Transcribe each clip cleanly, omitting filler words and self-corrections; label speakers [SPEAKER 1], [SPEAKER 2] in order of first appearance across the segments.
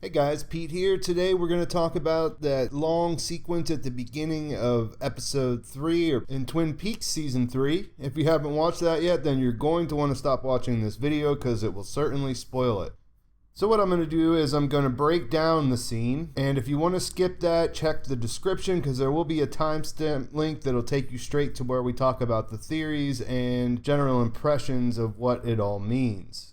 [SPEAKER 1] Hey guys, Pete here. Today we're going to talk about that long sequence at the beginning of episode 3 or in Twin Peaks season 3. If you haven't watched that yet, then you're going to want to stop watching this video because it will certainly spoil it. So what I'm going to do is I'm going to break down the scene, and if you want to skip that, check the description because there will be a timestamp link that'll take you straight to where we talk about the theories and general impressions of what it all means.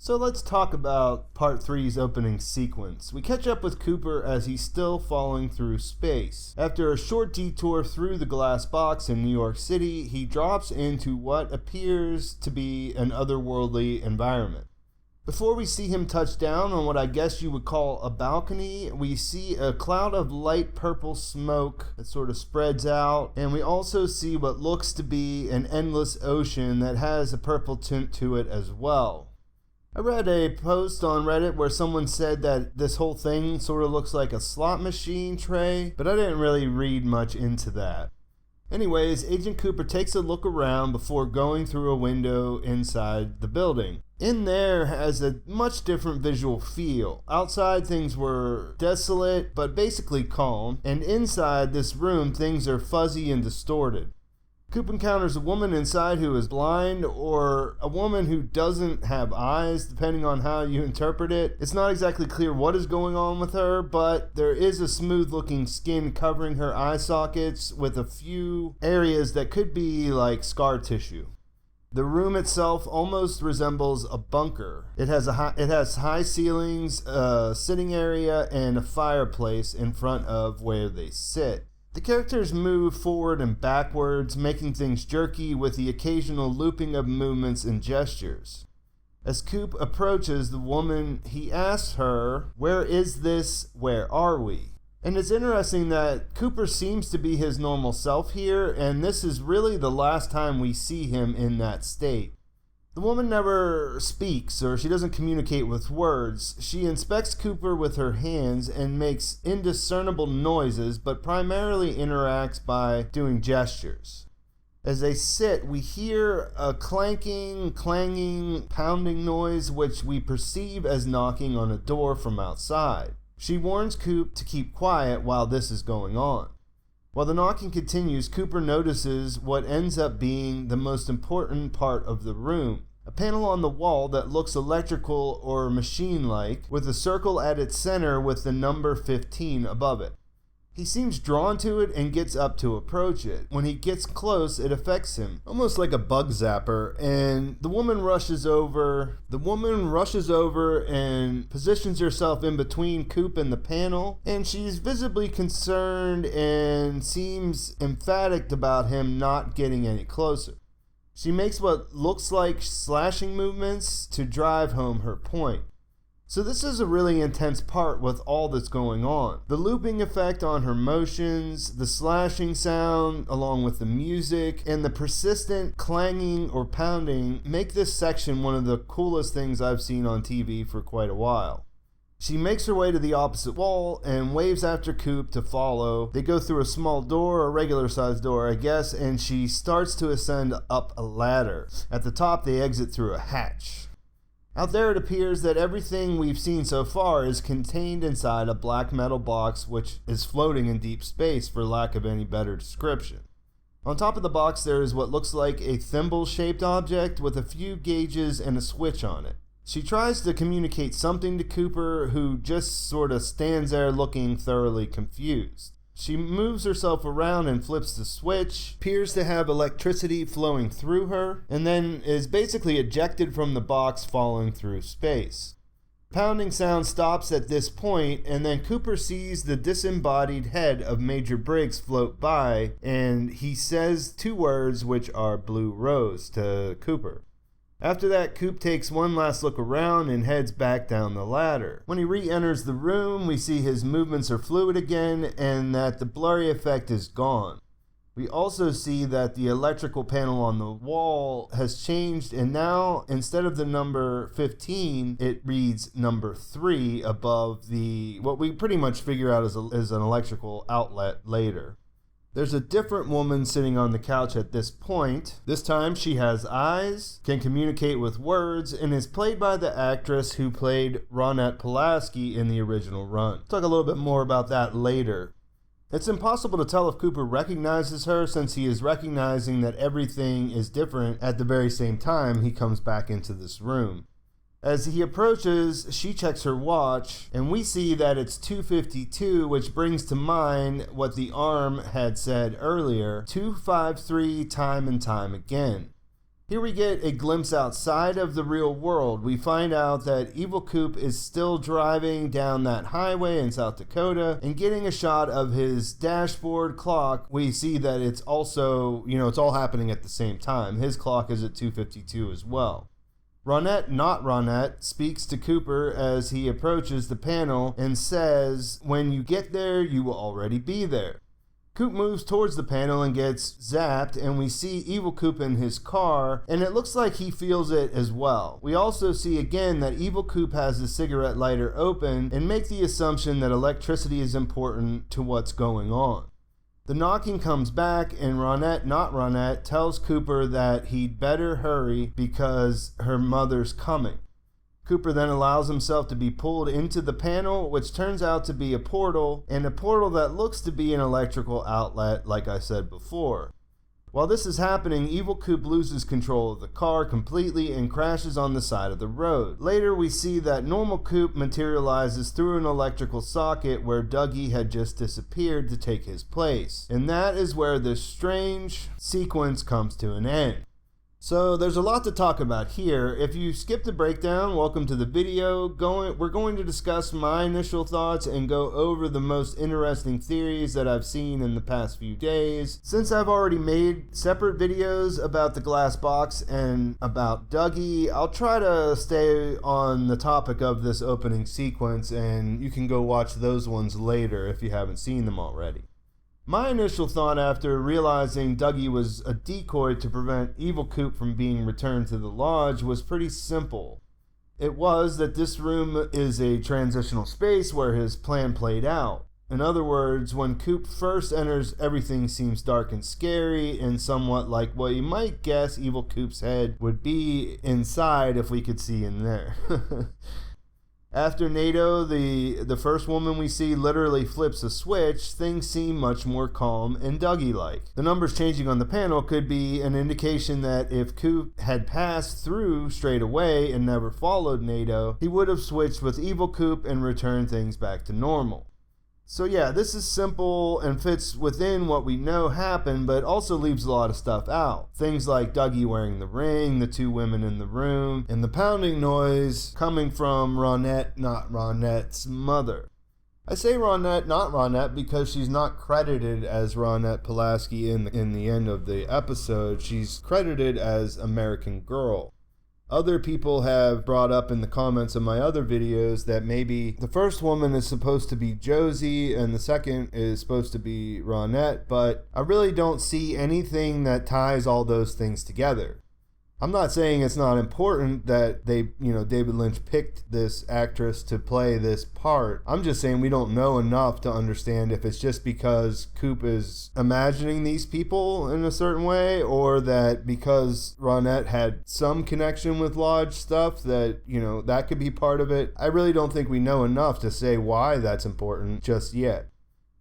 [SPEAKER 1] So let's talk about Part 3's opening sequence. We catch up with Cooper as he's still falling through space. After a short detour through the glass box in New York City, he drops into what appears to be an otherworldly environment. Before we see him touch down on what I guess you would call a balcony, we see a cloud of light purple smoke that sort of spreads out, and we also see what looks to be an endless ocean that has a purple tint to it as well. I read a post on Reddit where someone said that this whole thing sort of looks like a slot machine tray, but I didn't really read much into that. Anyways, Agent Cooper takes a look around before going through a window inside the building. In there has a much different visual feel. Outside things were desolate, but basically calm, and inside this room things are fuzzy and distorted. Coop encounters a woman inside who is blind, or a woman who doesn't have eyes, depending on how you interpret it. It's not exactly clear what is going on with her, but there is a smooth-looking skin covering her eye sockets with a few areas that could be like scar tissue. The room itself almost resembles a bunker. It has high ceilings, a sitting area, and a fireplace in front of where they sit. The characters move forward and backwards, making things jerky with the occasional looping of movements and gestures. As Coop approaches the woman, he asks her, "Where is this? Where are we?" And it's interesting that Cooper seems to be his normal self here, and this is really the last time we see him in that state. The woman never speaks, or she doesn't communicate with words. She inspects Cooper with her hands and makes indiscernible noises, but primarily interacts by doing gestures. As they sit, we hear a clanking, clanging, pounding noise which we perceive as knocking on a door from outside. She warns Coop to keep quiet while this is going on. While the knocking continues, Cooper notices what ends up being the most important part of the room. A panel on the wall that looks electrical or machine-like, with a circle at its center with the number 15 above it. He seems drawn to it and gets up to approach it. When he gets close, it affects him, almost like a bug zapper, and the woman rushes over and positions herself in between Coop and the panel, and she's visibly concerned and seems emphatic about him not getting any closer. She makes what looks like slashing movements to drive home her point. So this is a really intense part with all that's going on. The looping effect on her motions, the slashing sound along with the music, and the persistent clanging or pounding make this section one of the coolest things I've seen on TV for quite a while. She makes her way to the opposite wall and waves after Coop to follow. They go through a small door, a regular sized door I guess, and she starts to ascend up a ladder. At the top they exit through a hatch. Out there it appears that everything we've seen so far is contained inside a black metal box which is floating in deep space for lack of any better description. On top of the box there is what looks like a thimble-shaped object with a few gauges and a switch on it. She tries to communicate something to Cooper, who just sort of stands there looking thoroughly confused. She moves herself around and flips the switch, appears to have electricity flowing through her, and then is basically ejected from the box falling through space. Pounding sound stops at this point, and then Cooper sees the disembodied head of Major Briggs float by, and he says 2 words which are Blue Rose to Cooper. After that, Coop takes one last look around and heads back down the ladder. When he re-enters the room, we see his movements are fluid again and that the blurry effect is gone. We also see that the electrical panel on the wall has changed, and now instead of the number 15, it reads number 3 above what we pretty much figure out as an electrical outlet later. There's a different woman sitting on the couch at this point. This time she has eyes, can communicate with words, and is played by the actress who played Ronette Pulaski in the original run. Talk a little bit more about that later. It's impossible to tell if Cooper recognizes her since he is recognizing that everything is different at the very same time he comes back into this room. As he approaches, she checks her watch, and we see that it's 2:52, which brings to mind what the arm had said earlier, 253 time and time again. Here we get a glimpse outside of the real world. We find out that Evil Coop is still driving down that highway in South Dakota, and getting a shot of his dashboard clock, we see that it's also, it's all happening at the same time. His clock is at 2:52 as well. Ronette, not Ronette, speaks to Cooper as he approaches the panel and says, "When you get there, you will already be there." Coop moves towards the panel and gets zapped, and we see Evil Coop in his car, and it looks like he feels it as well. We also see again that Evil Coop has the cigarette lighter open and make the assumption that electricity is important to what's going on. The knocking comes back, and Ronette, not Ronette, tells Cooper that he'd better hurry because her mother's coming. Cooper then allows himself to be pulled into the panel, which turns out to be a portal, and a portal that looks to be an electrical outlet, like I said before. While this is happening, Evil Coop loses control of the car completely and crashes on the side of the road. Later, we see that normal Coop materializes through an electrical socket where Dougie had just disappeared to take his place. And that is where this strange sequence comes to an end. So there's a lot to talk about here. If you skipped the breakdown, welcome to the video. We're going to discuss my initial thoughts and go over the most interesting theories that I've seen in the past few days. Since I've already made separate videos about the glass box and about Dougie, I'll try to stay on the topic of this opening sequence, and you can go watch those ones later if you haven't seen them already. My initial thought after realizing Dougie was a decoy to prevent Evil Coop from being returned to the lodge was pretty simple. It was that this room is a transitional space where his plan played out. In other words, when Coop first enters, everything seems dark and scary and somewhat like what you might guess Evil Coop's head would be inside if we could see in there. After NATO, the first woman we see literally flips a switch, things seem much more calm and Dougie-like. The numbers changing on the panel could be an indication that if Coop had passed through straight away and never followed NATO, he would have switched with Evil Coop and returned things back to normal. So yeah, this is simple and fits within what we know happened, but also leaves a lot of stuff out. Things like Dougie wearing the ring, the two women in the room, and the pounding noise coming from Ronette, not Ronette's mother. I say Ronette, not Ronette, because she's not credited as Ronette Pulaski in the end of the episode. She's credited as American Girl. Other people have brought up in the comments of my other videos that maybe the first woman is supposed to be Josie and the second is supposed to be Ronette, but I really don't see anything that ties all those things together. I'm not saying it's not important that David Lynch picked this actress to play this part. I'm just saying we don't know enough to understand if it's just because Coop is imagining these people in a certain way, or that because Ronette had some connection with Lodge stuff that, that could be part of it. I really don't think we know enough to say why that's important just yet.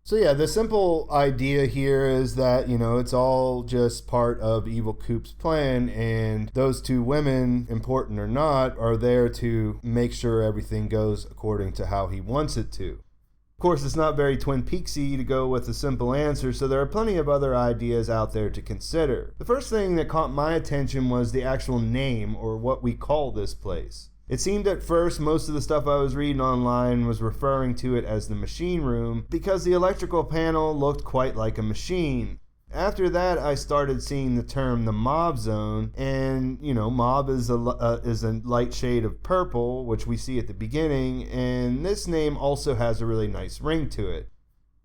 [SPEAKER 1] So yeah, the simple idea here is that, it's all just part of Evil Coop's plan, and those two women, important or not, are there to make sure everything goes according to how he wants it to. Of course, it's not very Twin Peaksy to go with a simple answer, so there are plenty of other ideas out there to consider. The first thing that caught my attention was the actual name, or what we call this place. It seemed at first most of the stuff I was reading online was referring to it as the machine room because the electrical panel looked quite like a machine. After that, I started seeing the term the Mauve Zone, and mauve is a light shade of purple, which we see at the beginning, and this name also has a really nice ring to it.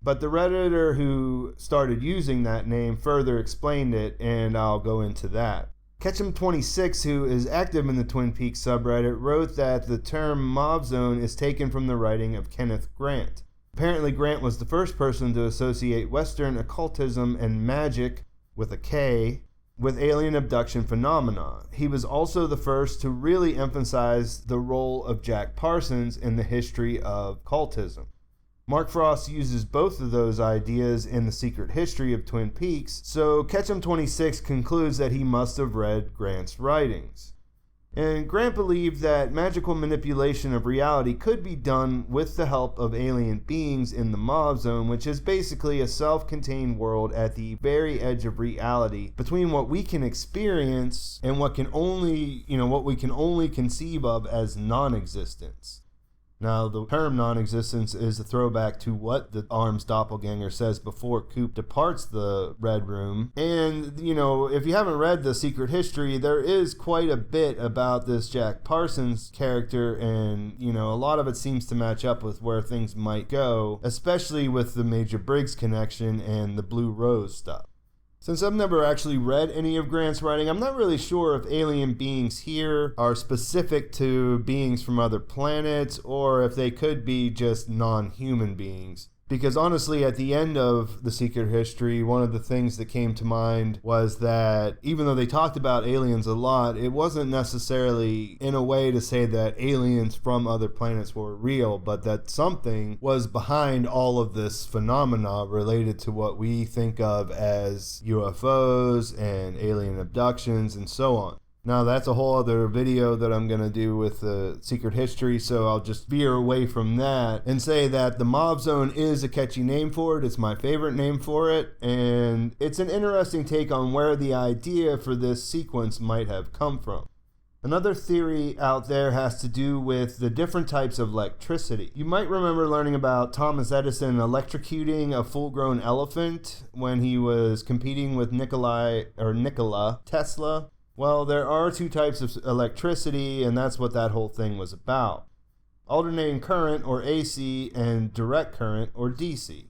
[SPEAKER 1] But the Redditor who started using that name further explained it, and I'll go into that. Ketchum26, who is active in the Twin Peaks subreddit, wrote that the term Mauve Zone is taken from the writing of Kenneth Grant. Apparently, Grant was the first person to associate Western occultism and magic, with a K, with alien abduction phenomena. He was also the first to really emphasize the role of Jack Parsons in the history of occultism. Mark Frost uses both of those ideas in The Secret History of Twin Peaks, so Ketchum26 concludes that he must have read Grant's writings. And Grant believed that magical manipulation of reality could be done with the help of alien beings in the Mauve Zone, which is basically a self-contained world at the very edge of reality between what we can experience and what we can only conceive of as non-existence. Now, the term non-existence is a throwback to what the Arms doppelganger says before Coop departs the Red Room. And, if you haven't read The Secret History, there is quite a bit about this Jack Parsons character, and, a lot of it seems to match up with where things might go, especially with the Major Briggs connection and the Blue Rose stuff. Since I've never actually read any of Grant's writing, I'm not really sure if alien beings here are specific to beings from other planets or if they could be just non-human beings. Because honestly, at the end of The Secret History, one of the things that came to mind was that even though they talked about aliens a lot, it wasn't necessarily in a way to say that aliens from other planets were real, but that something was behind all of this phenomena related to what we think of as UFOs and alien abductions and so on. Now, that's a whole other video that I'm going to do with The Secret History, so I'll just veer away from that and say that the Mauve Zone is a catchy name for it. It's my favorite name for it, and it's an interesting take on where the idea for this sequence might have come from. Another theory out there has to do with the different types of electricity. You might remember learning about Thomas Edison electrocuting a full-grown elephant when he was competing with Nikola Tesla. Well, there are two types of electricity, and that's what that whole thing was about. Alternating current, or AC, and direct current, or DC.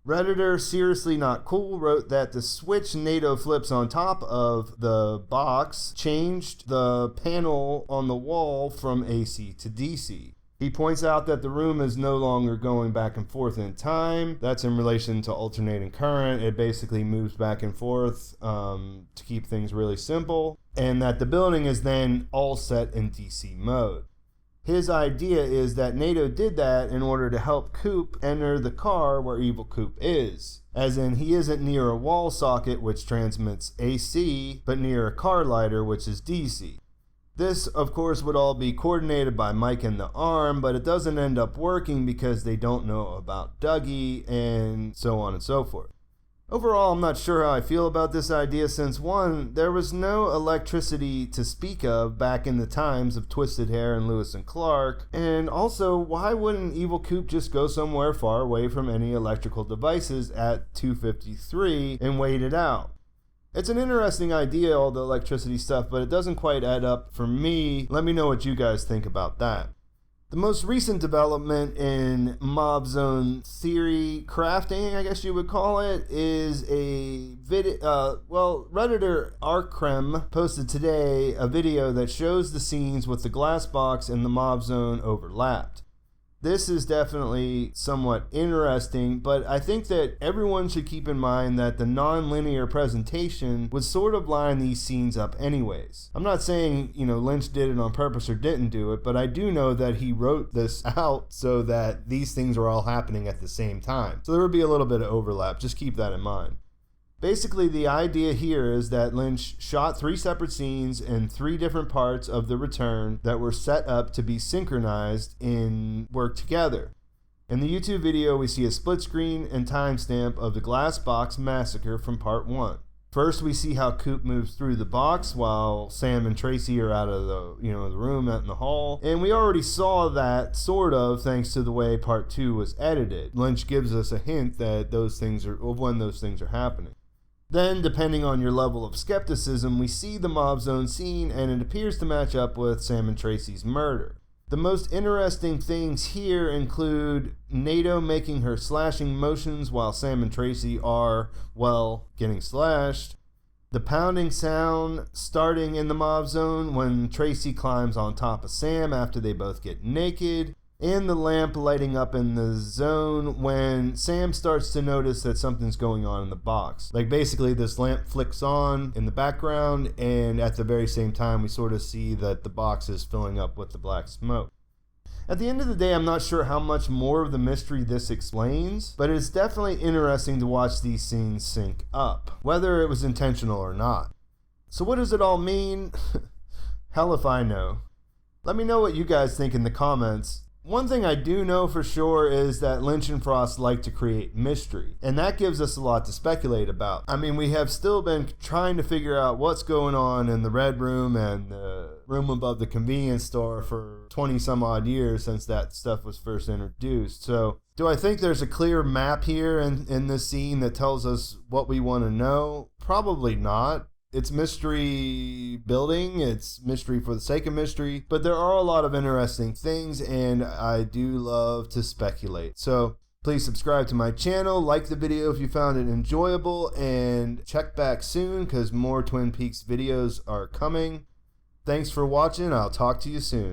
[SPEAKER 1] Redditor Seriously Not Cool wrote that the switch NATO flips on top of the box changed the panel on the wall from AC to DC. He points out that the room is no longer going back and forth in time. That's in relation to alternating current. It basically moves back and forth to keep things really simple. And that the building is then all set in DC mode. His idea is that NATO did that in order to help Coop enter the car where evil Coop is. As in, he isn't near a wall socket which transmits AC, but near a car lighter which is DC. This, of course, would all be coordinated by Mike and the Arm, but it doesn't end up working because they don't know about Dougie, and so on and so forth. Overall, I'm not sure how I feel about this idea since, one, there was no electricity to speak of back in the times of Twisted Hair and Lewis and Clark, and also, why wouldn't Evil Coop just go somewhere far away from any electrical devices at 253 and wait it out? It's an interesting idea, all the electricity stuff, but it doesn't quite add up for me. Let me know what you guys think about that. The most recent development in Mauve Zone theory crafting, I guess you would call it, is a video. Redditor Arkrem posted today a video that shows the scenes with the glass box and the Mauve Zone overlapped. This is definitely somewhat interesting, but I think that everyone should keep in mind that the non-linear presentation would sort of line these scenes up anyways. I'm not saying, Lynch did it on purpose or didn't do it, but I do know that he wrote this out so that these things are all happening at the same time. So there would be a little bit of overlap. Just keep that in mind. Basically, the idea here is that Lynch shot 3 separate scenes in 3 different parts of The Return that were set up to be synchronized and work together. In the YouTube video, we see a split screen and timestamp of the Glass Box Massacre from Part 1. First, we see how Coop moves through the box while Sam and Tracy are out of the room out in the hall. And we already saw that, sort of, thanks to the way Part 2 was edited. Lynch gives us a hint that when those things are happening. Then, depending on your level of skepticism, we see the Mauve Zone scene, and it appears to match up with Sam and Tracy's murder. The most interesting things here include NATO making her slashing motions while Sam and Tracy are, getting slashed. The pounding sound starting in the Mauve Zone when Tracy climbs on top of Sam after they both get naked. and the lamp lighting up in the zone when Sam starts to notice that something's going on in the box. Like basically this lamp flicks on in the background, and at the very same time we sort of see that the box is filling up with the black smoke. At the end of the day, I'm not sure how much more of the mystery this explains, but it's definitely interesting to watch these scenes sync up, whether it was intentional or not. So what does it all mean? Hell if I know. Let me know what you guys think in the comments. One thing I do know for sure is that Lynch and Frost like to create mystery, and that gives us a lot to speculate about. I mean, we have still been trying to figure out what's going on in the Red Room and the room above the convenience store for 20 some odd years since that stuff was first introduced. So do I think there's a clear map here in this scene that tells us what we want to know? Probably not. It's mystery building, it's mystery for the sake of mystery, but there are a lot of interesting things, and I do love to speculate. So please subscribe to my channel, like the video if you found it enjoyable, and check back soon because more Twin Peaks videos are coming. Thanks for watching. I'll talk to you soon.